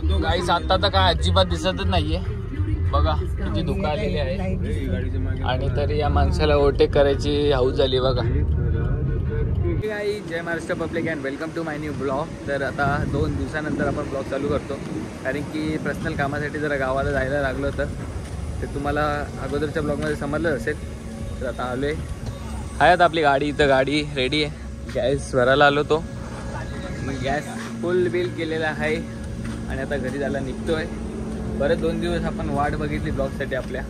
गाईस आता तर काय अजिबात दिसतच नाहीये बघा, किती धुकं आलेली आहे आणि तरी या माणसाला ओव्हरटेक करायची हौस झाली बघा. जय Maharashtra public and welcome to my new blog. तर आता 2 दिवसानंतर आपण ब्लॉग चालू करतो, कारण की पर्सनल कामासाठी जरा गावाला जायला लागलं होतं. ते तुम्हाला अगोदरच्या ब्लॉगमध्ये समजलं असेल. तर आता आलो आहे आता आपली गाडी, इथं गाडी रेडी आहे. गॅस भरायला आलो तो, गॅस फुल बिल केलेला आहे आणि आता घरी जायला निघतो आहे. बरं 2 दिवस आपण वाट बघितली ब्लॉगसाठी आपल्या,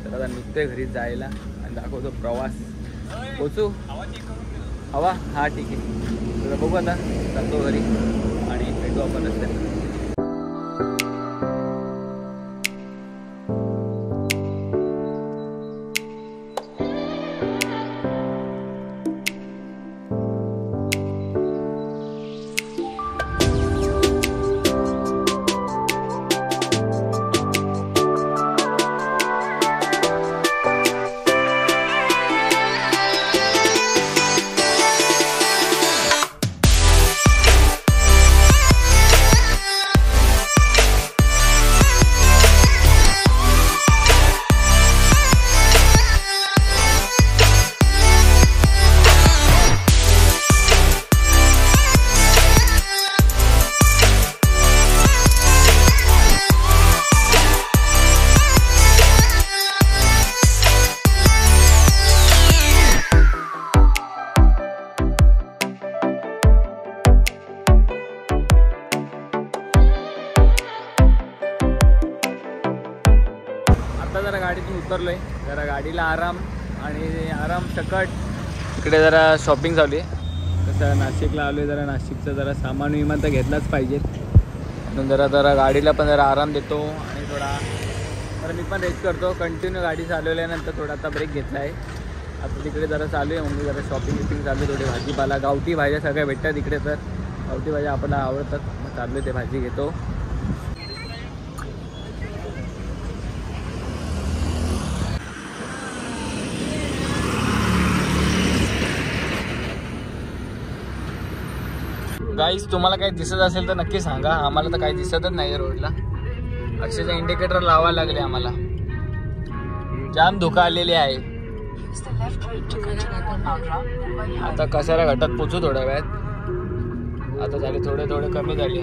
तर आता निघतोय घरी जायला आणि दाखवतो प्रवास. पोचू हवा हा ठीक आहे. तर बघू आता जातो घरी आणि भेटू आपण रस्त्यात. जरा गाडीतून उतरलोय, जरा गाडीला आराम आणि आराम सकट. इकडे जरा शॉपिंग चालू आहे. तसं नाशिकला आलोय, जरा नाशिकचं जरा सामान विमान तर घेतलाच पाहिजे म्हणून जरा गाडीला पण जरा आराम देतो आणि जरा मी पण रेस्ट करतो. कंटिन्यू गाडी चालवल्यानंतर थोडा आता ब्रेक घेतला आहे. आता तिकडे जरा चालू आहे, म्हणजे जरा शॉपिंग चालू आहे. थोडी भाजीपाला, गावठी भाज्या सगळ्या भेटतात इकडे, तर गावठी भाज्या आपल्याला आवडतात. मग चालू आहे ते भाजी घेतो. गाईस तुम्हाला काही दिसत असेल तर नक्की सांगा. आम्हाला तर काही दिसतच नाही रोडला. अक्षरशः इंडिकेटर लावायला लागले आम्हाला. जाम धुकं आलेली आहे. आता कसारा घाटात पोचू थोड्या वेळात. आता झाले थोडे कमी झाले.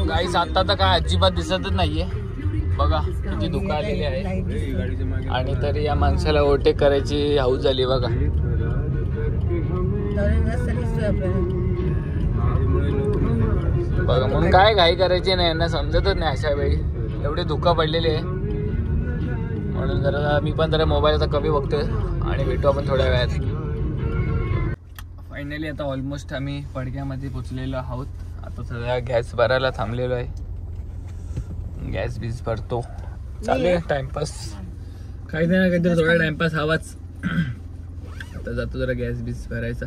गाईस आता तर काय अजिबात दिसतच नाहीये बघा, किती धुकं आलेली आहे आणि तरी या माणसाला ओव्हरटेक करायची हौस झाली बघा. बघा म्हणून काय घाई करायची नाही, यांना समजतच नाही अशा वेळी. एवढे धुकं पडलेले आहे म्हणून जरा मी पण जरा मोबाईल आता कमी बघतोय आणि भेटू आपण थोड्या वेळात. फायनली आता ऑलमोस्ट आम्ही पडक्यामध्ये पोचलेलो आहोत. आता सध्या गॅस भरायला थांबलेलो आहे. गॅस बीस भरतो. चालू आहे टाइमपास, काही नाही काहीतरी थोडा टाइमपास हवाच. आता जातो जरा गॅस बीस भरायचा,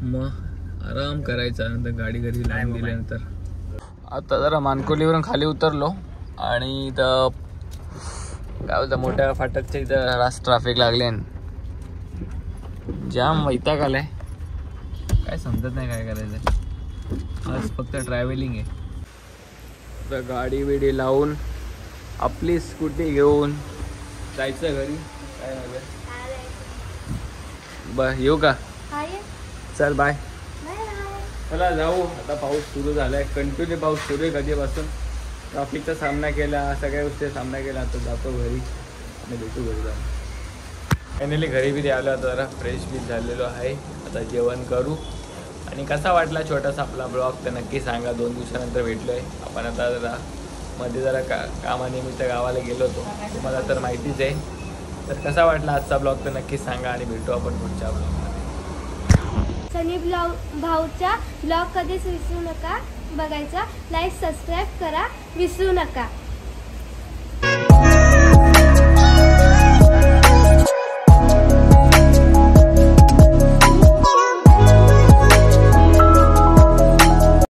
मग आराम करायचा. नंतर गाडी घरी लावून दिल्यानंतर आता जरा मानकोलीवरून खाली उतरलो आणि इथं गावच्या मोठ्या फाटकच्या इथं रास्त ट्रॅफिक लागले. जाम वैताग आलाय, काय समजत नाही काय करायचं. आज फक्त ट्रॅव्हलिंग आहे. तर गाडी बिडी लावून आपली स्कूटी घेऊन जायचं घरी. काय हवं येऊ का? चल बाय. चला जाऊ. आता पाऊस सुरू झालाय, कंटिन्यू पाऊस सुरू आहे कधीपासून. ट्रॅफिकचा सामना केला, सगळ्या गोष्टीचा सामना केला. आता जातो घरी आणि भेटू घरी जाऊन. फायनली घरी बी आलो. आता जरा फ्रेश बी झालेलो आहे. आता जेवण करू. आणि कसा वाटला छोटासा आपला ब्लॉग तर नक्की सांगा. 2 दिवसानंतर भेटलो आहे आपण. आता जरा मध्ये जरा कामानिमित्त गावाला गेलो होतो, तुम्हाला तर माहितीच आहे. तर कसा वाटला आजचा ब्लॉग तर नक्की सांगा आणि भेटू आपण पुढच्या ब्लॉगमध्ये. सनी भाऊचा ब्लॉग कधीच विसरू नका बघायचा. लाईक सबस्क्राईब करा विसरू नका.